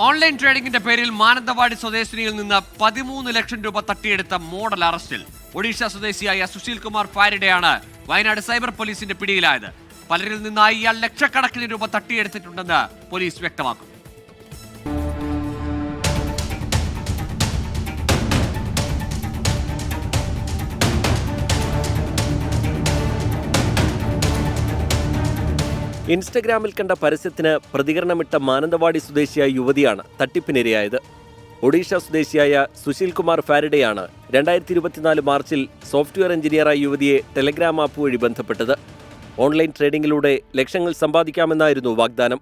Online ട്രേഡിംഗിന്റെ പേരിൽ മാനന്തവാടി സ്വദേശിനിയിൽ നിന്ന് 13 ലക്ഷം രൂപ തട്ടിയെടുത്ത മോഡൽ അറസ്റ്റിൽ. ഒഡീഷ സ്വദേശിയായ സുശീൽ കുമാർ ഫാരിഡെയാണ് വയനാട് സൈബർ പോലീസിന്റെ പിടിയിലായത്. പലരിൽ നിന്നായി ഇയാൾ ലക്ഷക്കണക്കിന് രൂപ തട്ടിയെടുത്തിട്ടുണ്ടെന്ന് പോലീസ് വ്യക്തമാക്കുന്നു. ഇൻസ്റ്റഗ്രാമിൽ കണ്ട പരസ്യത്തിന് പ്രതികരണമിട്ട മാനന്തവാടി സ്വദേശിയായ യുവതിയാണ് തട്ടിപ്പിനിരയായത്. ഒഡീഷ സ്വദേശിയായ സുശീൽ കുമാർ ഫാരിഡെയാണ് 2024 മാർച്ചിൽ സോഫ്റ്റ്വെയർ എഞ്ചിനീയറായ യുവതിയെ ടെലഗ്രാം ആപ്പ് വഴി ബന്ധപ്പെട്ടത്. ഓൺലൈൻ ട്രേഡിംഗിലൂടെ ലക്ഷങ്ങൾ സമ്പാദിക്കാമെന്നായിരുന്നു വാഗ്ദാനം.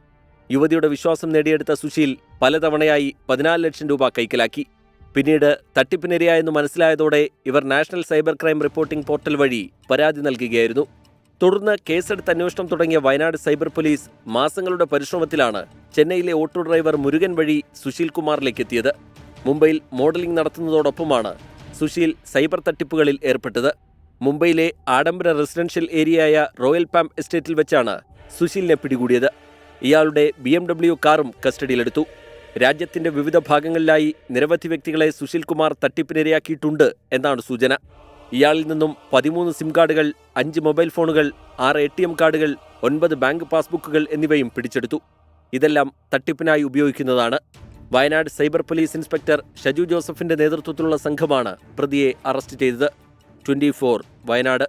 യുവതിയുടെ വിശ്വാസം നേടിയെടുത്ത സുശീൽ പലതവണയായി 14 ലക്ഷം രൂപ കൈക്കലാക്കി. പിന്നീട് തട്ടിപ്പിനിരയായെന്ന് മനസ്സിലായതോടെ ഇവർ national cyber crime reporting portal വഴി പരാതി നൽകുകയായിരുന്നു. തുടർന്ന് കേസെടുത്ത് അന്വേഷണം തുടങ്ങിയ വയനാട് സൈബർ പോലീസ് മാസങ്ങളുടെ പരിശ്രമത്തിലാണ് ചെന്നൈയിലെ ഓട്ടോ ഡ്രൈവർ മുരുകൻ വഴി സുശീൽ കുമാറിലേക്ക് എത്തിയത്. മുംബൈയിൽ മോഡലിംഗ് നടത്തുന്നതോടൊപ്പമാണ് സുശീൽ സൈബർ തട്ടിപ്പുകളിൽ ഏർപ്പെട്ടത്. മുംബൈയിലെ ആഡംബര റെസിഡൻഷ്യൽ ഏരിയയായ റോയൽ പാം എസ്റ്റേറ്റിൽ വെച്ചാണ് സുശീലിനെ പിടികൂടിയത്. ഇയാളുടെ BMW കാറും കസ്റ്റഡിയിലെടുത്തു. രാജ്യത്തിന്റെ വിവിധ ഭാഗങ്ങളിലായി നിരവധി വ്യക്തികളെ സുശീൽ കുമാർ തട്ടിപ്പിനിരയാക്കിയിട്ടുണ്ട് എന്നാണ് സൂചന. ഇയാളിൽ നിന്നും 13 സിം കാർഡുകൾ, 5 മൊബൈൽ ഫോണുകൾ, 6 ATM കാർഡുകൾ, 9 ബാങ്ക് പാസ്ബുക്കുകൾ എന്നിവയും പിടിച്ചെടുത്തു. ഇതെല്ലാം തട്ടിപ്പിനായി ഉപയോഗിക്കുന്നതാണ്. Wayanad cyber police inspector Shaju ജോസഫിന്റെ നേതൃത്വത്തിലുള്ള സംഘമാണ് പ്രതിയെ അറസ്റ്റ് ചെയ്തത്. 24 വയനാട്.